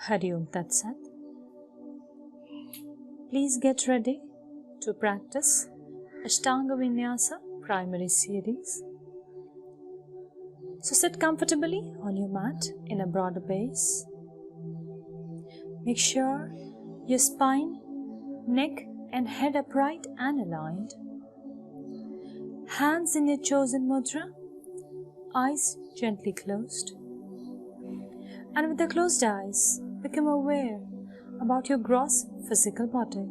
Hari Om Tat Sat. Please get ready to practice Ashtanga Vinyasa primary series. So sit comfortably on your mat in a broader base. Make sure your spine, neck and head upright and aligned. Hands in your chosen mudra, eyes gently closed. And with the closed eyes, become aware about your gross physical body.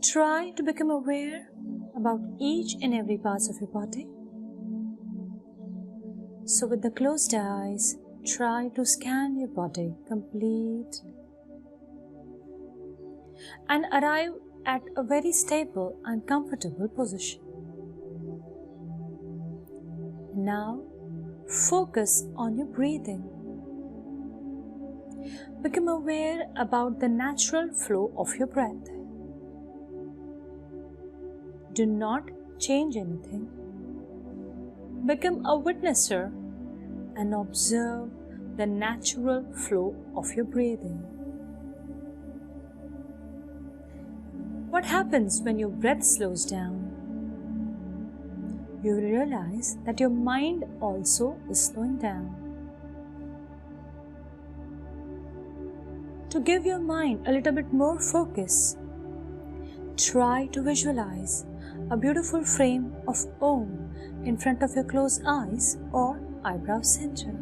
Try to become aware about each and every part of your body. So with the closed eyes, try to scan your body completely and arrive at a very stable and comfortable position. Now, focus on your breathing. Become aware about the natural flow of your breath. Do not change anything. Become a witnesser and observe the natural flow of your breathing. What happens when your breath slows down? You will realize that your mind also is slowing down. To give your mind a little bit more focus, try to visualize a beautiful frame of Om in front of your closed eyes or eyebrow center.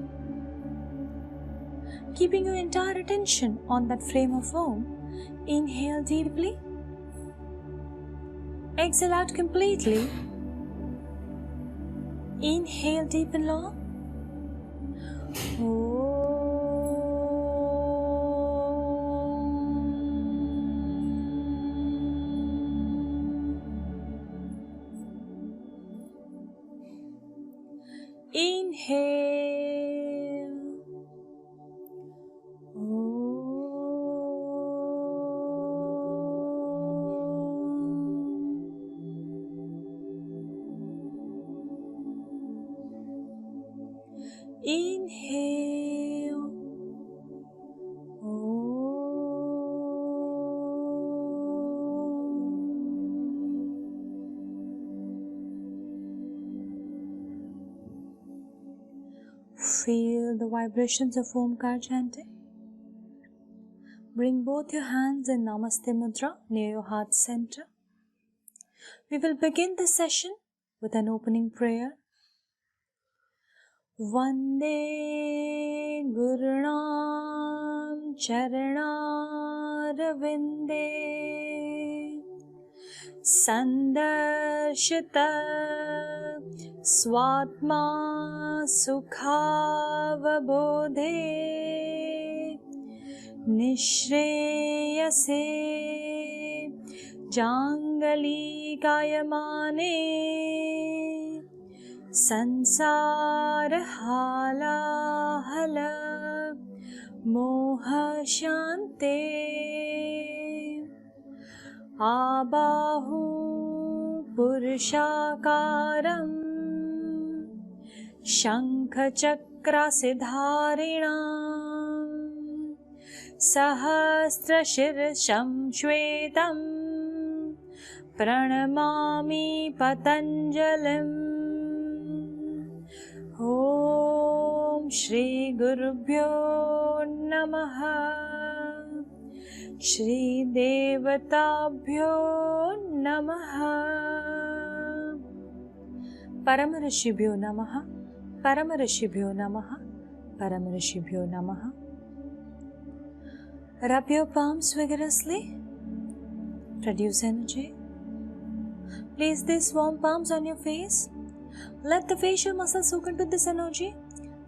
Keeping your entire attention on that frame of Om, inhale deeply, exhale out completely. Inhale deep and long. Inhale. Inhale. Feel the vibrations of Omkar chanting. Bring both your hands in Namaste Mudra near your heart center. We will begin this session with an opening prayer. Vande Gurunam charansravinde sandarshita-svatma-sukhava bodhe nishreyase jangali kayamane sansara hala hala moha shante abahu purushakaram shankha chakra sidharinam sahasra shirsham shvetam pranamami patanjalim. Om Shri Gurubhyo Namaha Shri Devatabhyo Namaha Paramarishibhyo Namaha Paramarishibhyo Namaha Paramarishibhyo Namaha. Rub your palms vigorously. Produce energy. Place these warm palms on your face. Let the facial muscles soak into this energy.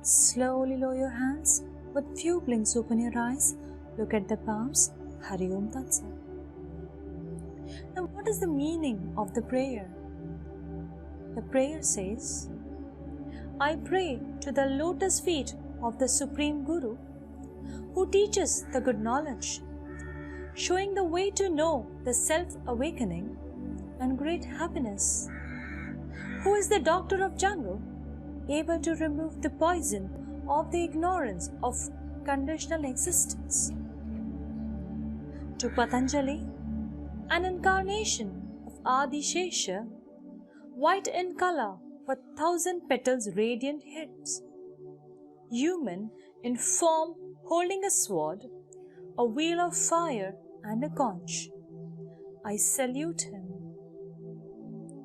Slowly lower your hands. With few blinks, open your eyes. Look at the palms. Hari Om Tat Sat. Now, what is the meaning of the prayer? The prayer says, I pray to the lotus feet of the Supreme Guru, who teaches the good knowledge, showing the way to know the self-awakening and great happiness, who is the doctor of jungle, able to remove the poison of the ignorance of conditional existence. To Patanjali, an incarnation of Adi Shesha, white in color with 1,000 petals radiant heads, human in form holding a sword, a wheel of fire and a conch. I salute him.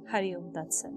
Hari Om Tat Sat.